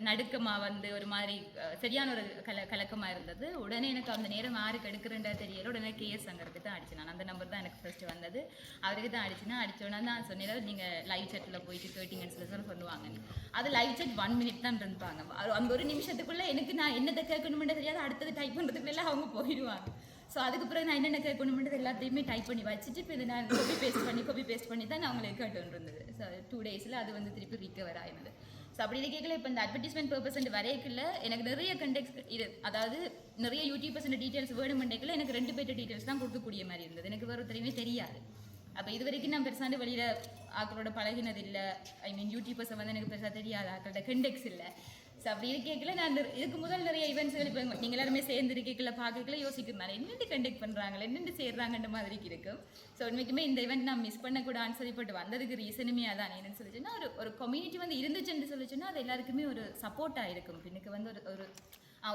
நடுக்கமாக வந்து ஒரு மாதிரி சரியான ஒரு கலக்கமாக இருந்தது. உடனே எனக்கு அந்த நேரம் யாருக்கு எடுக்கிறேன்டா தெரியல. உடனே KS சங்கருக்கு தான் அடிச்சு. நான் அந்த நம்பர் தான் எனக்கு ஃபஸ்ட்டு வந்தது. அவருக்கு தான் அடிச்சோன்னா தான் சொன்னேன் நீங்கள் லைவ் சாட்டில் போயிட்டு கேட்டிங்கன்னு சொல்லி சொல்லுவாங்க. அது லைவ் சாட் 1 minute தான் இருப்பாங்க. அந்த ஒரு நிமிஷத்துக்குள்ளே எனக்கு நான் என்னத்தை கேட்கணுமென்று தெரியாது. அடுத்தது டைப் பண்ணுறதுக்குள்ளே அவங்க போயிடுவாங்க. ஸோ அதுக்கு பிறகு நான் என்னென்ன கேட்கணுமென்றது எல்லாத்தையுமே டைப் பண்ணி வச்சுட்டு இப்போ இதை நான் காப்பி பேஸ்ட் பண்ணி தான் நான் அவங்களுக்கு கேட்டு இருந்தது. ஸோ 2 days அது வந்து திருப்பி ரிகவர் ஆகினது. ஸோ அப்படி கேட்கல. இப்போ இந்த அட்வர்டைஸ்மெண்ட் பர்பஸ் வரைக்குள்ள எனக்கு நிறைய கண்டெக்ட் இது, அதாவது நிறைய யூடியூபர்ஸ் டீட்டெயில்ஸ் வேணுமெண்டேக்கில் எனக்கு 2 பேர்ட்ட டீட்டெயில்ஸ் தான் கொடுக்கக்கூடிய மாதிரி இருந்தது. எனக்கு வேறு ஒருத்தரையுமே தெரியாது. அப்போ இது வரைக்கும் நான் பெருசாண்டு வெளியில் ஆக்களோட பழகினது இல்லை. ஐ மீன் யூடியூபர்ஸை வந்து எனக்கு பெருசாக தெரியாது, ஆக்களோட கண்டெக்ட்ஸ் இல்லை. ஸோ அப்படி இருக்கல நான் இதுக்கு முதல் நிறைய ஈவெண்ட்ஸ்கள் இப்போ நீங்கள் எல்லாருமே சேர்ந்து இருக்கல பார்க்கல யோசிக்கிறேன் என்னென்று கண்டக்ட் பண்ணுறாங்களே என்னென்று சேர்றாங்கன்ற மாதிரிக்கு இருக்கும். ஸோ உண்மைக்குமே இந்த ஈவெண்ட் நான் மிஸ் பண்ணக்கூடாதுன்னு சொல்லிப்பட்டு வந்ததுக்கு ரீசனுமே அதான். என்னென்னு சொல்லிச்சுன்னா ஒரு கம்யூனிட்டி வந்து இருந்துச்சுன்னு சொல்லிச்சுன்னா அது எல்லாருக்குமே ஒரு சப்போர்ட்டாக இருக்கும். எனக்கு வந்து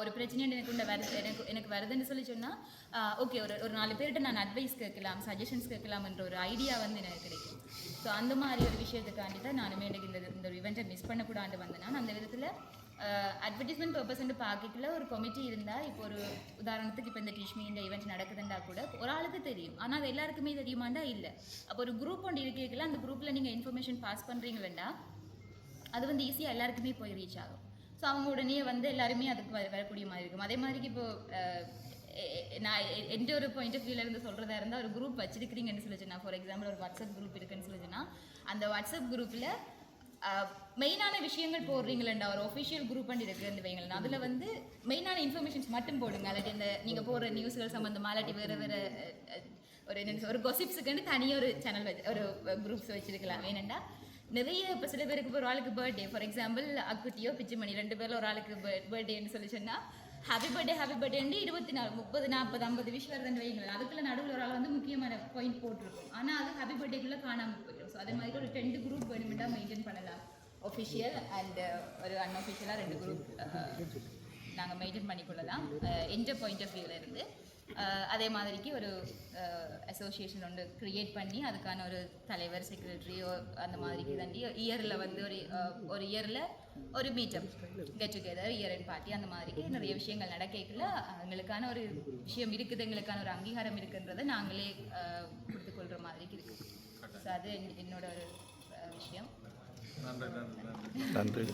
ஒரு பிரச்சனை எனக்கு வருதுன்னு சொல்லி சொன்னால் ஓகே ஒரு 4 பேர்கிட்ட நான் அட்வைஸ் கேட்கலாம், சஜஷன்ஸ் கேட்கலாம்ன்ற ஒரு ஐடியா வந்து எனக்கு கிடைக்கும். ஸோ அந்த மாதிரி ஒரு விஷயத்துக்காண்டி தான் நானுமே எனக்கு இந்த ஒரு இவெண்ட்டை மிஸ் பண்ணக்கூடாது வந்தேன். அந்த விதத்தில் அட்வர்டைஸ்மெண்ட் பர்பஸ் பார்க்கல ஒரு கமிட்டி இருந்தால் இப்போ ஒரு உதாரணத்துக்கு இப்போ இந்த டிஷ்மி இந்த ஈவெண்ட் நடக்குதுன்னா கூட ஒரு ஆளுக்கு தெரியும், ஆனால் அது எல்லாருக்குமே தெரியுமாண்டா இல்லை. அப்போ ஒரு குரூப் ஒன்று இருக்கல, அந்த குரூப்பில் நீங்கள் இன்ஃபர்மேஷன் பாஸ் பண்ணுறீங்களா அது வந்து ஈஸியாக எல்லாருக்குமே போய் ரீச் ஆகும். ஸோ அவங்க உடனே வந்து எல்லாருமே அதுக்கு வரக்கூடிய மாதிரி இருக்கும். அதே மாதிரிக்கு இப்போது நான் எந்த ஒரு பாயிண்ட் ஆஃப் வியூலேருந்து சொல்கிறதா இருந்தால் ஒரு குரூப் வச்சிருக்கிறீங்கன்னு சொல்லிச்சுன்னா, ஃபார் எக்ஸாம்பிள் ஒரு வாட்ஸ்அப் குரூப் இருக்குன்னு சொல்லிச்சுன்னா அந்த வாட்ஸ்அப் குரூப்பில் மெயினான விஷயங்கள் போடுறீங்களா, ஒரு ஒஃபிஷியல் குரூப் அண்ட் இருக்குன்னு வைங்களேன். அதில் வந்து மெயினான இன்ஃபர்மேஷன்ஸ் மட்டும் போடுங்க. அல்லாட்டி இந்த நீங்கள் போடுற நியூஸ்கள் சம்மந்தமாக இல்லாட்டி வேறு ஒரு கொசிப்ஸுக்குன்னு தனியாக ஒரு சேனல் ஒரு குரூப்ஸ் வச்சுருக்கலாம். ஏனெண்டா நிறைய இப்போ சில பேருக்கு ஒரு ஆளுக்கு பர்த்டே, ஃபார் எக்ஸாம்பிள் அக்குட்டியோ பிச்சுமணி 2 பேரில் ஒரு ஆளுக்கு பர்த்டேன்னு சொல்லி சொன்னால் ஹாப்பி பர்த்டே 24, 30, 40, 50 விஷயம் வருதுன்னு வைங்களேன். அதுக்குள்ள நடுவில் ஒரு ஆள் வந்து முக்கியமான பாயிண்ட் போட்டிருக்கும், ஆனால் அது ஹாப்பி பர்த்டேக்குள்ளே காணாமல் போயிடும். ஸோ அதே மாதிரி ஒரு 2 குரூப் வேணுமெண்டா மெயின்டைன் பண்ணலாம். ஒஃபிஷியல் அண்ட் ஒரு அன்ஒஃபிஷியலாக 2 குரூப் நாங்கள் மெயின்டைன் பண்ணிக்கொள்ளலாம் எந்த பாயிண்ட் ஆஃப் வியூவில் இருந்து. அதே மாதிரிக்கு ஒரு அசோசியேஷன் ஒன்று க்ரியேட் பண்ணி அதுக்கான ஒரு தலைவர் செக்ரட்டரியோ அந்த மாதிரிக்கு தாண்டி இயரில் வந்து ஒரு இயரில் ஒரு meetup get together year and party அந்த மாதிரிக்கு நிறைய விஷயங்கள் நடக்கல. எங்களுக்கான ஒரு விஷயம் இருக்குது, எங்களுக்கான ஒரு அங்கீகாரம் இருக்குன்றதை நாங்களே கொடுத்துக்கொள்கிற மாதிரிக்கு இருக்குது. ஸோ அது என்னோட ஒரு விஷயம். நன்றி.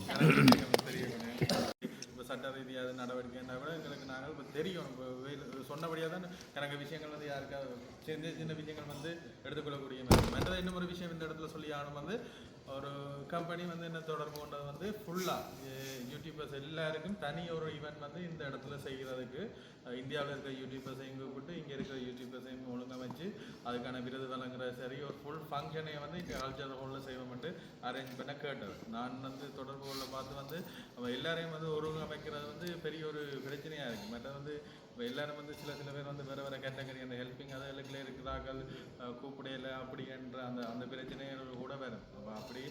இப்போ சட்ட ரீதியாக நடவடிக்கைன்னா கூட எங்களுக்கு நாங்கள் இப்போ தெரியும் இப்போ சொன்னபடியாக தான் எனக்கு விஷயங்கள் வந்து யாருக்காவது சின்ன சின்ன விஷயங்கள் வந்து எடுத்துக்கொள்ளக்கூடிய மாதிரி. மற்றது இன்னும் ஒரு விஷயம் இந்த இடத்துல சொல்லி ஆகணும் வந்து ஒரு கம்பெனி வந்து என்ன தொடர்பு கொண்டது வந்து ஃபுல்லாக யூடியூபர்ஸ் எல்லாருக்கும் தனி ஒரு ஈவெண்ட் வந்து இந்த இடத்துல செய்கிறதுக்கு இந்தியாவில் இருக்கிற யூடியூபர்ஸையும் கூப்பிட்டு இங்கே இருக்கிற யூடியூபர்ஸையும் ஒழுங்கமைச்சு அதுக்கான விருது வழங்குற சரி ஒரு ஃபுல் ஃபங்க்ஷனை வந்து இங்கே கல்ச்சர் ஹாலில் செய்வோம்ட்டு அரேஞ்ச் பண்ண கேட்டது. நான் வந்து தொடர்பு கொள்ள பார்த்து வந்து எல்லாரையும் வந்து ஒருங்கமைக்கிறது வந்து பெரிய ஒரு பிரச்சனையாக இருக்குது. மற்ற வந்து இப்போ எல்லோரும் வந்து சில பேர் வந்து வேறு வேறு கேட்டகரி அந்த ஹெல்ப்பிங் அதுகளுக்குள்ளே இருக்கிறார்கள் கூப்பிடையில அப்படி என்ற அந்த பிரச்சனைகள் கூட வரும். அப்போ அப்படி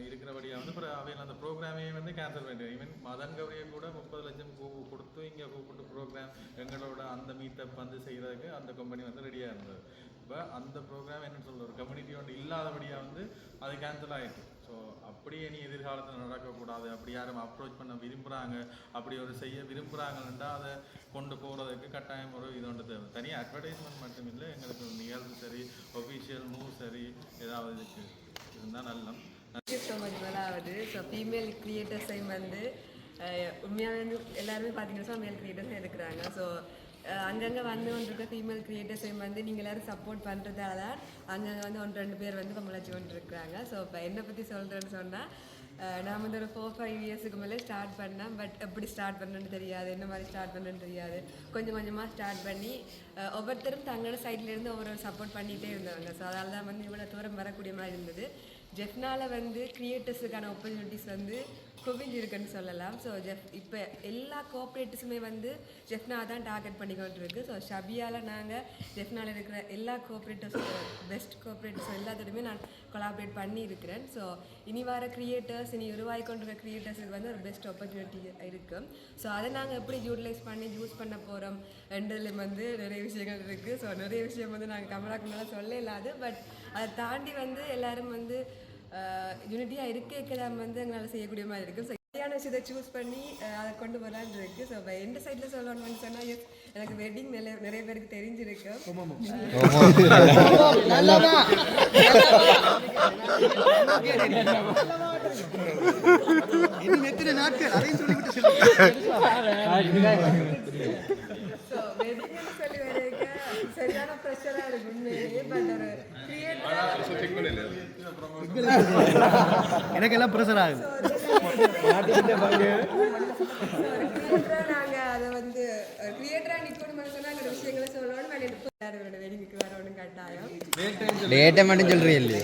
இருக்கிறபடியாக வந்து அப்புறம் அவையில் அந்த ப்ரோக்ராமே வந்து கேன்சல் பண்ணிட்டேன். ஈவன் மதன் கௌரியை கூட 30 லட்சம் கொடுத்து இங்கே கூப்பிட்டு ப்ரோக்ராம் எங்களோட அந்த மீட்டப் வந்து செய்கிறதுக்கு அந்த கம்பெனி வந்து ரெடியாக இருந்தது. இப்போ அந்த ப்ரோக்ராம் என்ன சொல்கிற ஒரு கம்யூனிட்டி ஒன்று இல்லாதபடியாக வந்து அது கேன்சல் ஆகிட்டு. ஸோ அப்படியே நீ எதிர்காலத்தில் நடக்கக்கூடாது, அப்படி யாரும் அப்ரோச் பண்ண விரும்புகிறாங்க, அப்படி ஒரு செய்ய விரும்புகிறாங்கன்னா அதை கொண்டு போகிறதுக்கு கட்டாயம் ஒரு இது ஒன்று தேவை. தனியாக அட்வர்டைஸ்மெண்ட் மட்டும் இல்லை, எங்களுக்கு நிகழ்வு சரி ஒஃபிஷியல் மூவ் சரி ஏதாவது இதுக்கு இருந்தால் நல்லம். தேங்க்யூ ஸோ மச் முதலாவது. ஸோ ஃபீமேல் கிரியேட்டர்ஸையும் வந்து உண்மையாகவே வந்து எல்லாருமே பார்த்தீங்கன்னா மேல் கிரியேட்டர்ஸும் இருக்கிறாங்க. ஸோ அங்கங்கே வந்து கொண்டிருக்க ஃபீமேல் கிரியேட்டர்ஸையும் வந்து நீங்கள் எல்லோரும் சப்போர்ட் பண்ணுறதால தான் அங்கங்கே வந்து 1-2 பேர் வந்து முளைச்சி கொண்டு இருக்கிறாங்க. ஸோ இப்போ என்னை பற்றி சொல்கிறேன்னு சொன்னால் நான் வந்து ஒரு 4-5 இயர்ஸுக்கு மேலே ஸ்டார்ட் பண்ணேன். பட் எப்படி ஸ்டார்ட் பண்ணணுன்னு தெரியாது, என்ன மாதிரி ஸ்டார்ட் பண்ணணுன்னு தெரியாது. கொஞ்சம் கொஞ்சமாக ஸ்டார்ட் பண்ணி ஒவ்வொருத்தரும் தங்களோட சைட்லேருந்து ஒவ்வொரு சப்போர்ட் பண்ணிகிட்டே இருந்தாங்க. ஸோ அதனால தான் வந்து இவ்வளோ தூரம் வரக்கூடிய மாதிரி இருந்தது. ஜெஃப்னால் வந்து கிரியேட்டர்ஸுக்கான ஆப்பர்ச்சுனிட்டிஸ் வந்து குவிஞ்சிருக்குன்னு சொல்லலாம். ஸோ இப்போ எல்லா கோஆப்ரேட்டிவ்ஸுமே வந்து ஜெஃப்னா தான் டார்கெட் பண்ணிக்கொண்டு இருக்குது. ஸோ ஷபியால் நாங்கள் ஜெஃப்னால் இருக்கிற எல்லா கோஆப்ரேட்டிவ்ஸ் பெஸ்ட் கோஆப்ரேட்டிவ்ஸ் எல்லாத்தோடையுமே நான் கொலாபரேட் பண்ணியிருக்கிறேன். ஸோ இனி வர கிரியேட்டர்ஸ் இனி உருவாகி கொண்டிருக்கிற கிரியேட்டர்ஸுக்கு வந்து ஒரு பெஸ்ட் ஆப்பர்ச்சுனிட்டி இருக்குது. ஸோ அதை நாங்கள் எப்படி யூட்டிலைஸ் பண்ணி யூஸ் பண்ண போகிறோம் என்றதுலேயும் வந்து நிறைய விஷயங்கள் இருக்குது. ஸோ நிறைய விஷயம் வந்து நாங்கள் கமலாக்கு மேலே சொல்ல இல்லாது. பட் அதை தாண்டி வந்து எல்லோரும் வந்து யூனிட்டியாக இருக்கலாம் வந்து எங்களால் செய்யக்கூடிய மாதிரி இருக்குது. ஸோ சரியான விஷயத்தை சூஸ் பண்ணி அதை கொண்டு வரலான்னு இருக்குது. ஸோ இப்போ எந்த சைடில் சொல்லணும்னு சொன்னால் எனக்கு வெட்டிங் நிறைய பேருக்கு தெரிஞ்சிருக்கு. ஸோ வெட்டிங்னு சொல்லி வரைக்க சரியான ப்ரெஷராக இருக்கு உண்மையிலேயே. பட் ஒரு எனக்கெல்லாம் ப்ரெஷர் ஆகுது. நாங்கள் அதை வந்து கிரியேட்டராக நிற்கணும்னு சொன்னால் அந்த விஷயங்களை சொல்லணும். வெடிக்கு வரணும் கட்டாயம். டேட்டை மட்டும் சொல்கிறீங்க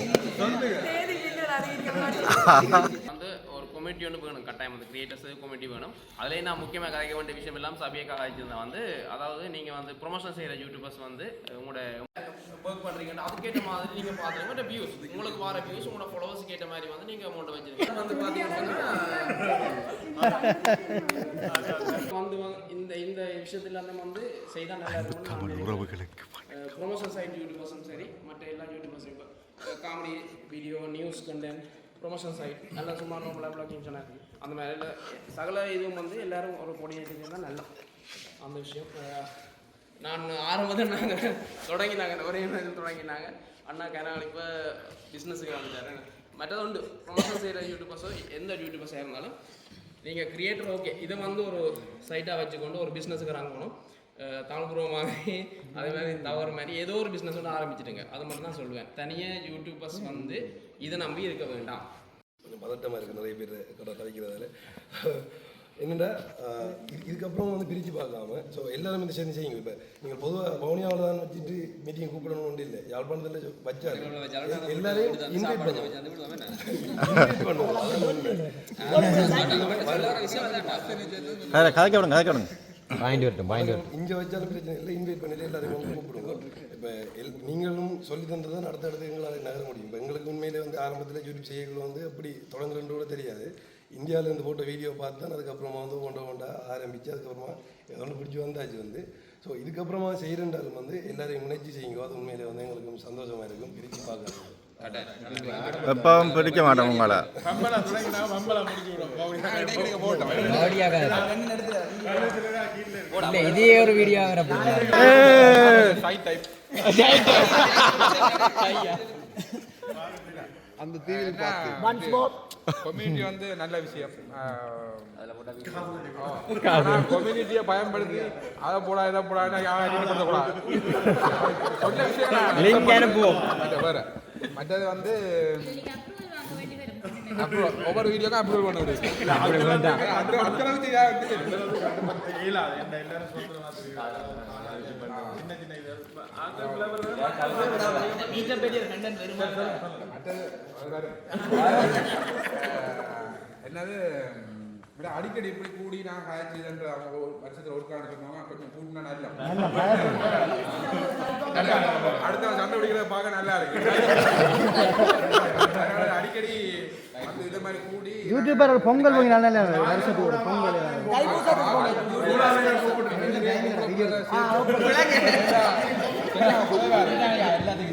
தேதி பின்னர் அறிவிக்க மாட்டேன். வந்து ஒரு கமிட்டி ஒன்று வேணும் கட்டாயம், வந்து கிரியேட்டர்ஸ் கமிட்டி வேணும். அதிலே நான் முக்கியமாக கதைக்க வேண்டிய விஷயம் எல்லாம் சபையாக கதைச்சிருந்தேன். வந்து அதாவது நீங்கள் வந்து ப்ரொமோஷன் செய்கிற யூடியூபர்ஸ் வந்து உங்களோட ஒர்க் பண்ணுறீங்கன்னா அதுக்கேற்ற மாதிரி நீங்கள் பார்த்துருங்க. வியூஸ் உங்களுக்கு வர வியூஸ் உங்களோட ஃபாலோவர்ஸுக்கு ஏற்ற மாதிரி வந்து நீங்கள் அமௌண்ட்டை வச்சுருக்கீங்க. வந்து பார்த்தீங்கன்னா வந்து இந்த விஷயத்தில் அந்த வந்து செய்தால் நல்லா இருக்கும். ப்ரொமோஷன் சைட் யூடியூபர்ஸும் சரி மற்ற எல்லா யூடியூபர்ஸும் இப்போ comedy video news content promotion side நல்லா சும்மா நார்மலாக ப்ளாகிங் சேனல் அந்த மாதிரி சகல இதுவும் வந்து எல்லோரும் ஒரு கோஆர்டினேட்டிங் தான் நல்லா அந்த விஷயம். நான் ஆரம்பத்தில் நாங்கள் தொடங்கினாங்க ஒரே நேரத்தில் தொடங்கினாங்க. அண்ணா கேனால் இப்போ பிஸ்னஸுக்கு வந்துட்டாரு. மற்றது உண்டு ப்ரொமோஷன் செய்கிற யூடியூபர்ஸோ எந்த யூடியூபர்ஸாக இருந்தாலும் நீங்கள் கிரியேட்டர் ஓகே இதை வந்து ஒரு சைட்டாக வச்சுக்கொண்டு ஒரு பிஸ்னஸுக்கு இறங்கணும். தமிழ்புரம் மாதிரி அதே மாதிரி தவறு மாதிரி ஏதோ ஒரு பிஸ்னஸ் ஒன்று ஆரம்பிச்சிட்டுங்க. அது மட்டும் தான் சொல்லுவேன். தனியாக யூடியூபர்ஸ் வந்து இதை நம்பி இருக்க வேண்டாம். கொஞ்சம் பதட்டமாக இருக்குது நிறைய பேர் கடை கதைக்கிறதால. என்னென்னா இதுக்கப்புறம் வந்து பிரித்து பார்க்காம ஸோ எல்லாரும் இந்த சேர்ந்து செய்யுங்க. இப்போ நீங்கள் பொதுவாக பவுனியாவில் தான் வச்சுட்டு மீட்டிங் கூப்பிடணும் ஒன்று இல்லை, யாழ்ப்பாணத்தில் வச்சாரு எல்லாரையும் இன்வைட் பண்ணுவோம். இங்கே வச்சாலும் பிரச்சனை இல்லை, இன்வைட் பண்ணிட்டு எல்லாரையும் வந்து கூப்பிடுவோம். இப்போ நீங்களும் சொல்லி தந்து தான் அடுத்தடுத்து எங்களால் நகர முடியும். இப்போ எங்களுக்கு உண்மையிலே வந்து ஆரம்பத்தில் யூடியூப் செய்யக்குள்ள வந்து அப்படி தொடங்குறன்னு கூட தெரியாது. இந்தியாவில் இருந்து போட்ட வீடியோ பார்த்து தான் அதுக்கப்புறமா வந்து ஒன்றை ஆரம்பித்து அதுக்கப்புறமா ஒன்று பிடிச்சி வந்தாச்சு வந்து. ஸோ இதுக்கப்புறமா செய்கிறன்றாலும் வந்து எல்லாரையும் முனைச்சி செய்யுங்க. அது உண்மையிலே வந்து எங்களுக்கு சந்தோஷமாக இருக்கும். பிரித்து பார்க்கலாம் எப்பவும் பிடிக்க மாட்டோம் உங்களை. இதே ஒரு வீடியோ அந்த தீவில் கம்யூனிட்டி வந்து நல்ல விஷயம். கம்யூனிட்டியை பயன்படுத்தி அதை போடா இதை போடான்னு யாரும் கொடுக்கக்கூடாது. சொன்ன விஷயம் வேற. மற்றது வந்து ஒவ்வொரு வீடியோக்கும் அப்ரூவல் பண்ண முடியும். என்னது விட அடிக்கடி இப்படி கூடி நான் காய்ச்சின்ற அவங்க ஒரு வருஷத்துல ஒரு காலம் சொன்னாங்க. கொஞ்சம் கூட்டினா நல்லா அடுத்த சண்டை பிடிக்கிறத பார்க்க நல்லா இருக்கு. அடிக்கடி வந்து இது மாதிரி கூடி யூடியூபர் பொங்கல் போய் நல்லா வருஷத்துக்கு ஒரு பொங்கல்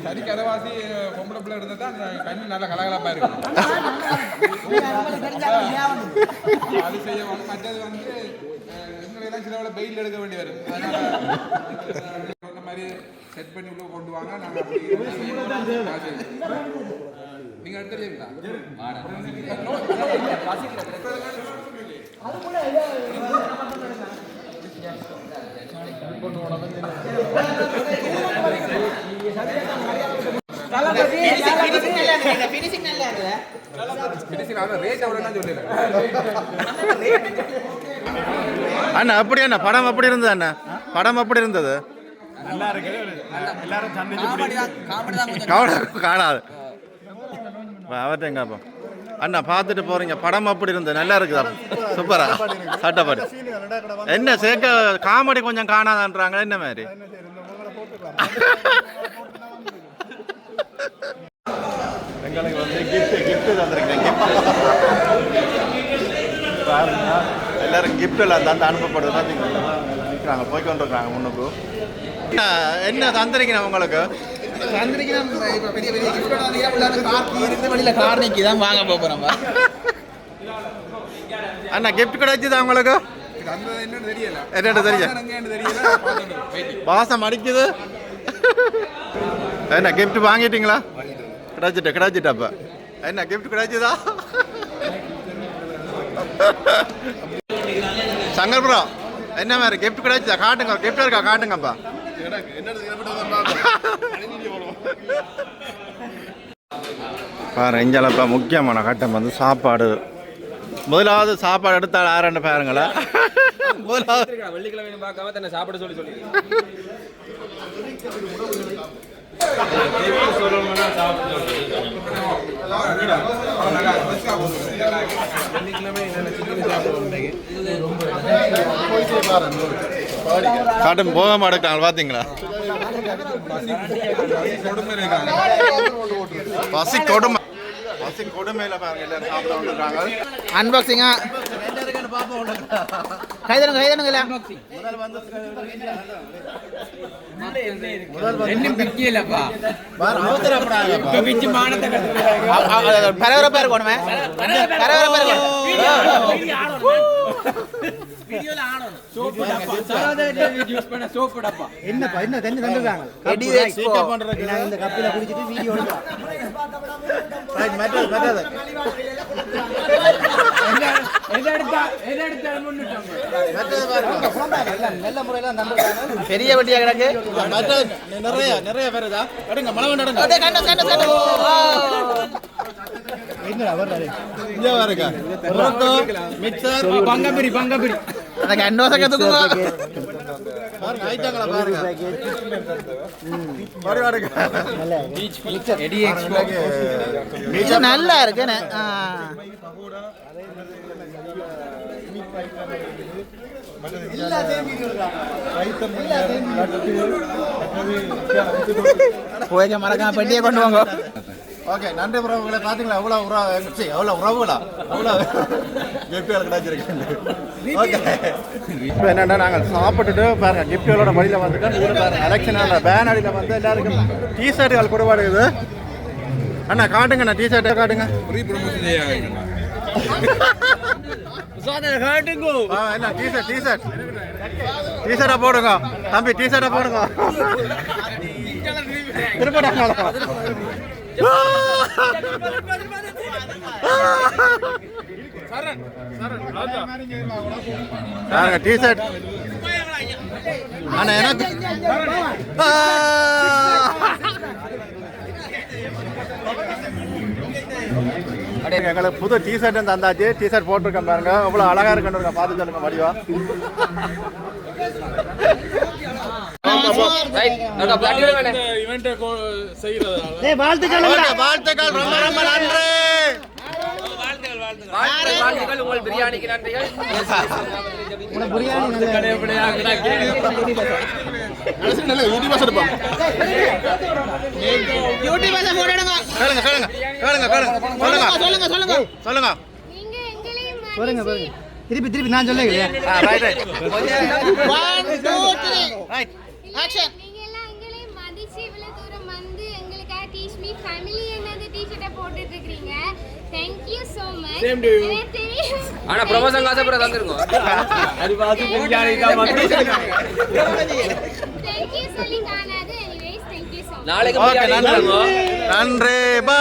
சரி கதவாசி பொம்பளை பிள்ளை இருந்தால் தான் கண்ணு நல்ல கலகலப்பா இருக்கும். அது செய்யணும். மற்றது வந்து எல்லாம் சில வேலை பெயில் எடுக்க வேண்டி வரும். அந்த மாதிரி செட் பண்ணி உள்ள கொண்டு வாங்க. நாங்கள் நீங்கள் எடுத்துருவீங்களா? அண்ணா அப்படி அண்ணா படம் அப்படி இருந்தது அண்ணா படம் அப்படி இருந்தது காணாது அவர்கிட்ட எங்கப்பா அண்ணா பார்த்துட்டு போறீங்க படம் அப்படி இருந்தது நல்லா இருக்குதா சூப்பரா சட்டப்படி என்ன சேர்க்க காமெடி கொஞ்சம் காணாதான்றாங்க என்ன மாதிரி எங்களுக்கு வந்து கிஃப்ட் தந்துருக்கீங்க எல்லாரும் கிஃப்ட் எல்லாம் தந்து அனுப்பப்படுது நிற்கிறாங்க போய் கொண்டிருக்காங்க முன்னுக்கு என்ன தந்துருக்கீங்க உங்களுக்கு அண்ணா கிஃப்ட் கிடைச்சதா உங்களுக்கு என்னன்னு தெரியல வாசம் அடிக்குது என்ன கிஃப்ட் வாங்கிட்டீங்களா கிடைச்சிட்டப்ப என்ன கிஃப்ட் கிடைச்சதா சங்கர்புரம் என்ன மாதிரி கிஃப்ட் கிடைச்சதா காட்டுங்க கிஃப்ட் இருக்கா காட்டுங்கப்பா பாரு இஞ்சலப்பா முக்கியமான கட்டம் வந்து சாப்பாடு முதலாவது சாப்பாடு எடுத்தால் ஆரண்ட பாருங்களா முதலாவது வெள்ளிக்கிழமை பார்க்காம தன்னை சாப்பிட சொல்லி காட்டும் போக மாட்டேங்கிறாங்க பாத்தீங்களா பசி கொடுமை பசி கொடுமையில பாருங்க எல்லாரும் சாப்பிட வந்துருக்காங்க அன்பாக்சிங்கா கைதனுங்க பரபரப்பா இருக்கணுமே என்னப்பா என்ன தண்ணி தந்துருக்காங்க இந்த கப்பில குடிச்சிட்டு வீடியோ பெரிய வட்டியா கிடக்கு நிறைய பேருதா பங்கப்பிரி நல்லா இருக்கு போய் மறக்காம பெட்டியை கொண்டு வாங்க. ஓகே நன்றி உறவுகளை பார்த்தீங்களா எவ்வளோ உறவுகளா அவ்வளோ கிஃப்ட்டுகள் கிடைச்சிருக்கு. ஓகே இப்போ என்னென்னா நாங்கள் சாப்பிட்டுட்டு பாருங்கள் கிஃப்ட்டுகளோட வழியில் வந்துட்டு இதில் பாருங்கள் எலெக்ஷனோட பேன் அடியில் வந்து எல்லாருக்கும் டிஷர்ட்டுகள் கொடுப்பாடுக்குது. அண்ணா காட்டுங்கண்ணா டிஷர்ட்டை காட்டுங்க என்ன டிஷர்ட்டை போடுங்க தம்பி டிஷர்ட்டை போடுங்க திருப்பட்டாங்களா டிஷர்ட் ஆனா எனக்கு எங்களுக்கு புது டிஷர்ட் தந்தாச்சு. டிஷர்ட் போட்டிருக்கேன் பாருங்க, அவ்வளோ அழகா இருக்குன்னு பார்த்து சொல்லுங்க வடிவா. வாழ்த்துக்கள், ரொம்ப ரொம்ப நன்றி. வாழ்த்துக்கள் உங்கள் பிரியாணிக்கு நன்றிகள். திருப்பி திருப்பி நான் சொல்லுங்க. நீங்க எல்லாம் எங்களையும் மதிச்சு இவ்வளவு தூரம் வந்து எங்களுக்காக டீச் மீ ஃபேமிலி என்னது டீ-ஷர்ட்டை போட்டுட்டு இருக்கீங்க. Thank you so much. Same to you. ஆனா ப்ரமோஷன் காசு அப்புறம் தந்துருங்க. அது பாத்து பிரியாணி தான் வந்து. Thank you சொல்லி காணாது. Anyways, thank you so much. நாளைக்கு பிரியாணி நன்றி. பை.